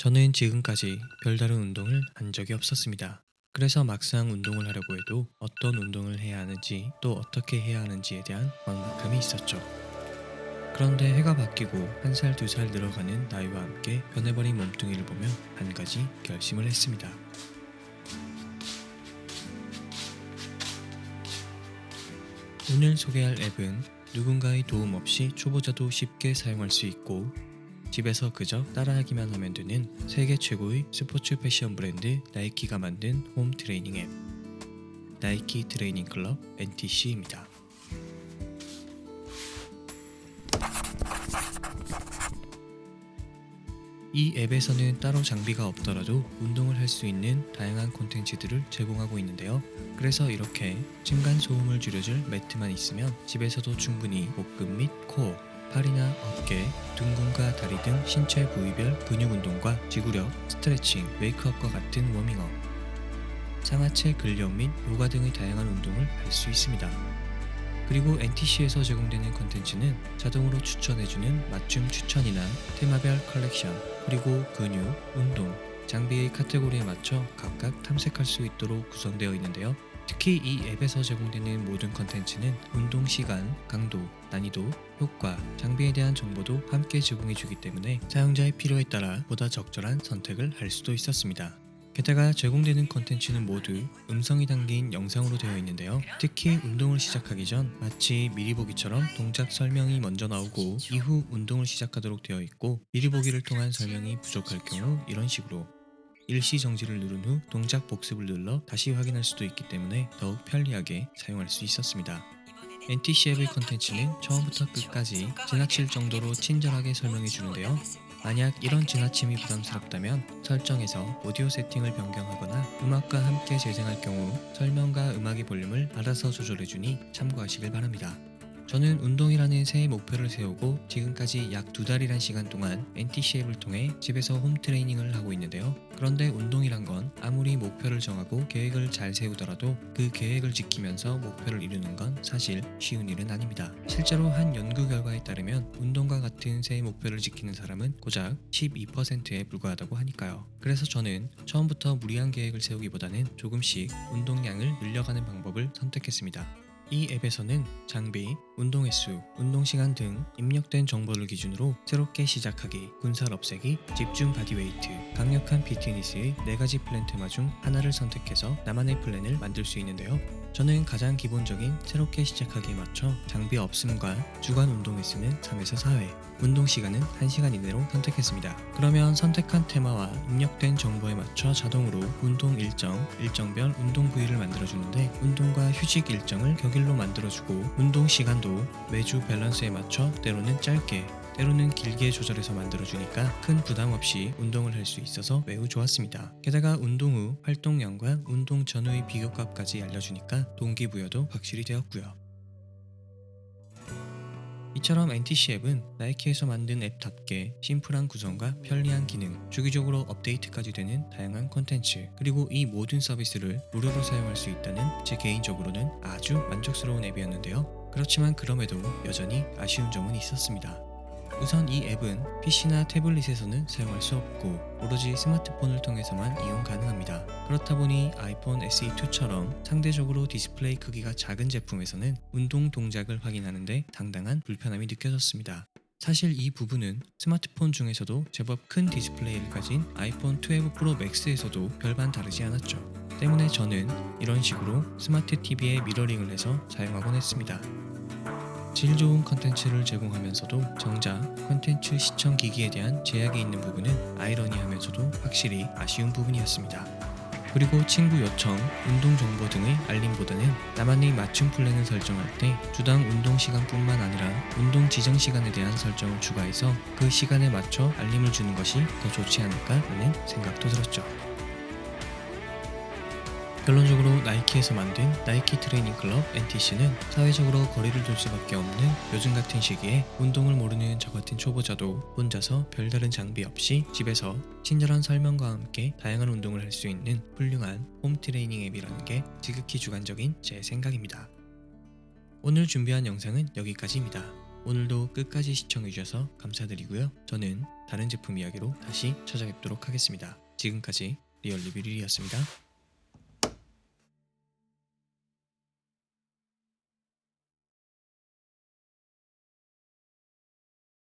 저는 지금까지 별다른 운동을 한 적이 없었습니다. 그래서 막상 운동을 하려고 해도 어떤 운동을 해야 하는지 또 어떻게 해야 하는지에 대한 막막함이 있었죠. 그런데 해가 바뀌고 한 살, 두 살 늘어가는 나이와 함께 변해버린 몸뚱이를 보며 한 가지 결심을 했습니다. 오늘 소개할 앱은 누군가의 도움 없이 초보자도 쉽게 사용할 수 있고 집에서 그저 따라하기만 하면 되는 세계 최고의 스포츠 패션 브랜드 나이키가 만든 홈 트레이닝 앱 나이키 트레이닝 클럽 NTC입니다. 이 앱에서는 따로 장비가 없더라도 운동을 할 수 있는 다양한 콘텐츠들을 제공하고 있는데요. 그래서 이렇게 층간소음을 줄여줄 매트만 있으면 집에서도 충분히 복근 및 코어, 팔이나 어깨, 둔근과 다리 등 신체 부위별 근육 운동과 지구력, 스트레칭, 웨이크업과 같은 워밍업, 상하체 근력 및 요가 등의 다양한 운동을 할 수 있습니다. 그리고 NTC에서 제공되는 콘텐츠는 자동으로 추천해주는 맞춤 추천이나 테마별 컬렉션, 그리고 근육, 운동, 장비의 카테고리에 맞춰 각각 탐색할 수 있도록 구성되어 있는데요. 특히 이 앱에서 제공되는 모든 콘텐츠는 운동 시간, 강도, 난이도, 효과, 장비에 대한 정보도 함께 제공해주기 때문에 사용자의 필요에 따라 보다 적절한 선택을 할 수도 있었습니다. 게다가 제공되는 콘텐츠는 모두 음성이 담긴 영상으로 되어 있는데요. 특히 운동을 시작하기 전 마치 미리 보기처럼 동작 설명이 먼저 나오고 이후 운동을 시작하도록 되어 있고, 미리 보기를 통한 설명이 부족할 경우 이런 식으로 일시 정지를 누른 후 동작 복습을 눌러 다시 확인할 수도 있기 때문에 더욱 편리하게 사용할 수 있었습니다. NTC 앱의 콘텐츠는 처음부터 끝까지 지나칠 정도로 친절하게 설명해 주는데요. 만약 이런 지나침이 부담스럽다면 설정에서 오디오 세팅을 변경하거나 음악과 함께 재생할 경우 설명과 음악의 볼륨을 알아서 조절해주니 참고하시길 바랍니다. 저는 운동이라는 새해 목표를 세우고 지금까지 약 2달이란 시간 동안 NTC 앱을 통해 집에서 홈 트레이닝을 하고 있는데요. 그런데 운동이란 건 아무리 목표를 정하고 계획을 잘 세우더라도 그 계획을 지키면서 목표를 이루는 건 사실 쉬운 일은 아닙니다. 실제로 한 연구 결과에 따르면 운동과 같은 새해 목표를 지키는 사람은 고작 12%에 불과하다고 하니까요. 그래서 저는 처음부터 무리한 계획을 세우기보다는 조금씩 운동량을 늘려가는 방법을 선택했습니다. 이 앱에서는 장비, 운동 횟수, 운동 시간 등 입력된 정보를 기준으로 새롭게 시작하기, 군살 없애기, 집중 바디웨이트, 강력한 피트니스의 4가지 플랜 테마 중 하나를 선택해서 나만의 플랜을 만들 수 있는데요. 저는 가장 기본적인 새롭게 시작하기에 맞춰 장비 없음과 주간 운동 횟수는 3에서 4회, 운동 시간은 1시간 이내로 선택했습니다. 그러면 선택한 테마와 입력된 정보에 맞춰 자동으로 운동 일정, 일정별 운동 부위를 만들어주는데 운동과 휴식 일정을 격일로 만들어주고 운동 시간도 매주 밸런스에 맞춰 때로는 짧게, 때로는 길게 조절해서 만들어주니까 큰 부담 없이 운동을 할 수 있어서 매우 좋았습니다. 게다가 운동 후 활동량과 운동 전후의 비교값까지 알려주니까 동기부여도 확실히 되었고요. 이처럼 NTC 앱은 나이키에서 만든 앱답게 심플한 구성과 편리한 기능, 주기적으로 업데이트까지 되는 다양한 콘텐츠, 그리고 이 모든 서비스를 무료로 사용할 수 있다는 제 개인적으로는 아주 만족스러운 앱이었는데요. 그렇지만 그럼에도 여전히 아쉬운 점은 있었습니다. 우선 이 앱은 PC나 태블릿에서는 사용할 수 없고 오로지 스마트폰을 통해서만 이용 가능합니다. 그렇다 보니 아이폰 SE2처럼 상대적으로 디스플레이 크기가 작은 제품에서는 운동 동작을 확인하는데 상당한 불편함이 느껴졌습니다. 사실 이 부분은 스마트폰 중에서도 제법 큰 디스플레이를 가진 아이폰 12 프로 맥스에서도 별반 다르지 않았죠. 때문에 저는 이런 식으로 스마트 TV에 미러링을 해서 사용하곤 했습니다. 질 좋은 컨텐츠를 제공하면서도 정작 컨텐츠 시청 기기에 대한 제약이 있는 부분은 아이러니하면서도 확실히 아쉬운 부분이었습니다. 그리고 친구 요청, 운동 정보 등의 알림보다는 나만의 맞춤 플랜을 설정할 때 주당 운동 시간뿐만 아니라 운동 지정 시간에 대한 설정을 추가해서 그 시간에 맞춰 알림을 주는 것이 더 좋지 않을까 하는 생각도 들었죠. 결론적으로 나이키에서 만든 나이키 트레이닝 클럽 NTC는 사회적으로 거리를 둘 수밖에 없는 요즘 같은 시기에 운동을 모르는 저 같은 초보자도 혼자서 별다른 장비 없이 집에서 친절한 설명과 함께 다양한 운동을 할 수 있는 훌륭한 홈 트레이닝 앱이라는 게 지극히 주관적인 제 생각입니다. 오늘 준비한 영상은 여기까지입니다. 오늘도 끝까지 시청해주셔서 감사드리고요. 저는 다른 제품 이야기로 다시 찾아뵙도록 하겠습니다. 지금까지 리얼리뷰1이었습니다.